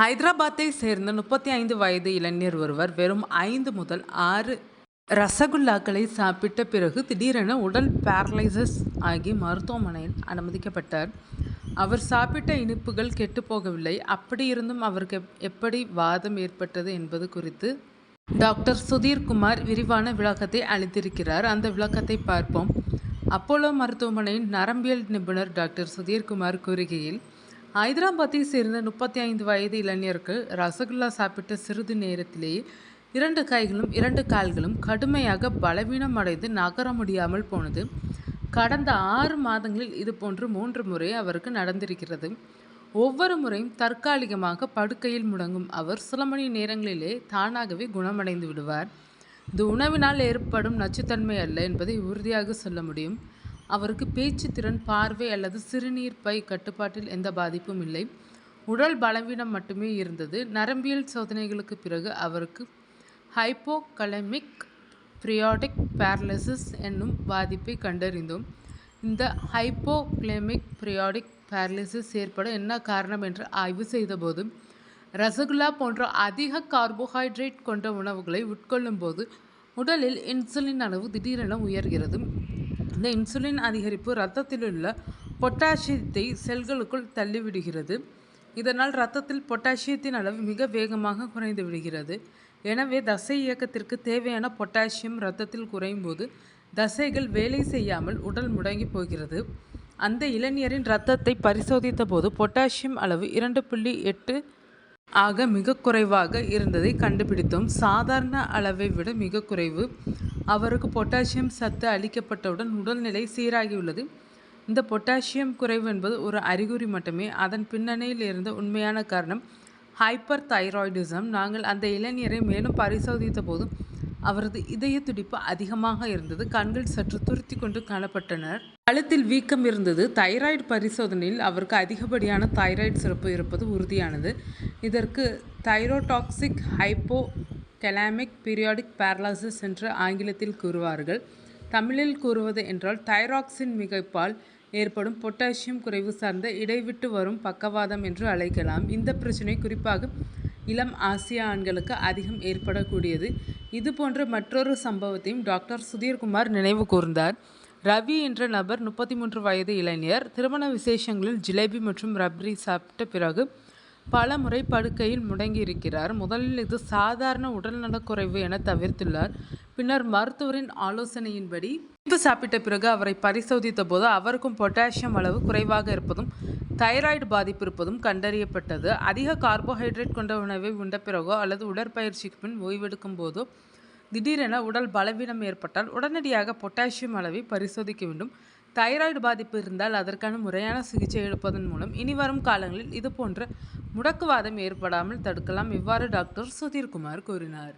ஹைதராபாத்தை சேர்ந்த 35 வயது இளைஞர் ஒருவர் வெறும் 5 முதல் 6 ரசகுல்லாக்களை சாப்பிட்ட பிறகு திடீரென உடல் பேரலைசஸ் ஆகி மருத்துவமனையில் அனுமதிக்கப்பட்டார். அவர் சாப்பிட்ட இனிப்புகள் கெட்டுப்போகவில்லை. அப்படியிருந்தும் அவருக்கு எப்படி வாதம் ஏற்பட்டது என்பது குறித்து டாக்டர் சுதீர்குமார் விரிவான விளக்கத்தை அளித்திருக்கிறார். அந்த விளக்கத்தை பார்ப்போம். அப்போலோ மருத்துவமனையின் நரம்பியல் நிபுணர் டாக்டர் சுதீர்குமார் கூறுகையில், ஹைதராபாத்தை சேர்ந்த 35 வயது இளைஞருக்கு ரசகுல்லா சாப்பிட்ட சிறிது நேரத்திலேயே 2 கைகளும் 2 கால்களும் கடுமையாக பலவீனம் அடைந்து நகர முடியாமல் போனது. கடந்த 6 மாதங்களில் இதுபோன்று 3 முறை அவருக்கு நடந்திருக்கிறது. ஒவ்வொரு முறையும் தற்காலிகமாக படுக்கையில் முடங்கும் அவர் சில மணி நேரங்களிலே தானாகவே குணமடைந்து விடுவார். இது உணவினால் ஏற்படும் நச்சுத்தன்மை அல்ல என்பதை உறுதியாக சொல்ல முடியும். அவருக்கு பேச்சு திறன், பார்வை அல்லது சிறுநீர் பை கட்டுப்பாட்டில் எந்த பாதிப்பும் இல்லை. உடல் பலவீனம் மட்டுமே இருந்தது. நரம்பியல் சோதனைகளுக்கு பிறகு அவருக்கு ஹைப்போகலமிக் பிரியாடிக் பேரலிசிஸ் என்னும் பாதிப்பை கண்டறிந்தோம். இந்த ஹைப்போகலமிக் பிரியாடிக் பேரலிசிஸ் ஏற்பட என்ன காரணம் என்று ஆய்வு செய்தபோது, ரசகுல்லா போன்ற அதிக கார்போஹைட்ரேட் கொண்ட உணவுகளை உட்கொள்ளும் போது உடலில் இன்சுலின் அளவு திடீரென உயர்கிறது. இந்த இன்சுலின் அதிகரிப்பு இரத்தத்திலுள்ள பொட்டாசியத்தை செல்களுக்குள் தள்ளிவிடுகிறது. இதனால் இரத்தத்தில் பொட்டாசியத்தின் அளவு மிக வேகமாக குறைந்து விடுகிறது. எனவே தசை இயக்கத்திற்கு தேவையான பொட்டாசியம் இரத்தத்தில் குறையும் போது தசைகள் வேலை செய்யாமல் உடல் முடங்கி போகிறது. அந்த இளைஞரின் இரத்தத்தை பரிசோதித்த போது பொட்டாசியம் அளவு 2.8 ஆக மிக குறைவாக இருந்ததை கண்டுபிடித்தோம். சாதாரண அளவை விட மிக குறைவு. அவருக்கு பொட்டாசியம் சத்து அளிக்கப்பட்டவுடன் உடல்நிலை சீராகியுள்ளது. இந்த பொட்டாசியம் குறைவு என்பது ஒரு அறிகுறி மட்டுமே. அதன் பின்னணியில் இருந்த உண்மையான காரணம் ஹைப்பர் தைராய்டிசம். நாங்கள் அந்த இளைஞரை மேலும் பரிசோதித்த போது அவரது இதய துடிப்பு அதிகமாக இருந்தது. கண்கள் சற்று துருத்தி கொண்டு காணப்பட்டனர். கழுத்தில் வீக்கம் இருந்தது. தைராய்டு பரிசோதனையில் அவருக்கு அதிகப்படியான தைராய்டு சுரப்பு இருப்பது உறுதியானது. இதற்கு தைரோடாக்சிக் ஹைப்போகலாமிக் பீரியாடிக் பேரலிசிஸ் என்று ஆங்கிலத்தில் கூறுவார்கள். தமிழில் கூறுவது என்றால் தைராக்சின் மிகைப்பால் ஏற்படும் பொட்டாசியம் குறைவு சார்ந்த இடைவிட்டு வரும் பக்கவாதம் என்று அழைக்கலாம். இந்த பிரச்சனை குறிப்பாக இளம் ஆசிய ஆண்களுக்கு அதிகம் ஏற்படக்கூடியது. இதுபோன்ற மற்றொரு சம்பவத்தையும் டாக்டர் சுதீர்குமார் நினைவு கூர்ந்தார். ரவி என்ற நபர் 33 வயது இளைஞர். திருமண விசேஷங்களில் ஜிலேபி மற்றும் ரப்ரி சாப்பிட்ட பிறகு பல முறை படுக்கையில் முடங்கியிருக்கிறார். முதலில் இது சாதாரண உடல்நலக்குறைவு என தவிர்த்துள்ளார். பின்னர் மருத்துவரின் ஆலோசனையின்படி சாப்பிட்ட பிறகு அவரை பரிசோதித்த போது அவருக்கும் பொட்டாசியம் அளவு குறைவாக இருப்பதும் தைராய்டு பாதிப்பு இருப்பதும் கண்டறியப்பட்டது. அதிக கார்போஹைட்ரேட் கொண்ட உணவை உண்ட பிறகோ அல்லது உடற்பயிற்சிக்கு பின் ஓய்வெடுக்கும் போதோ திடீரென உடல் பலவீனம் ஏற்பட்டால் உடனடியாக பொட்டாசியம் அளவை பரிசோதிக்க வேண்டும். தைராய்டு பாதிப்பு இருந்தால் அதற்கான முறையான சிகிச்சை எடுப்பதன் மூலம் இனிவரும் காலங்களில் இதுபோன்ற முடக்குவாதம் ஏற்படாமல் தடுக்கலாம். இவ்வாறு டாக்டர் சுதீர்குமார் கூறினார்.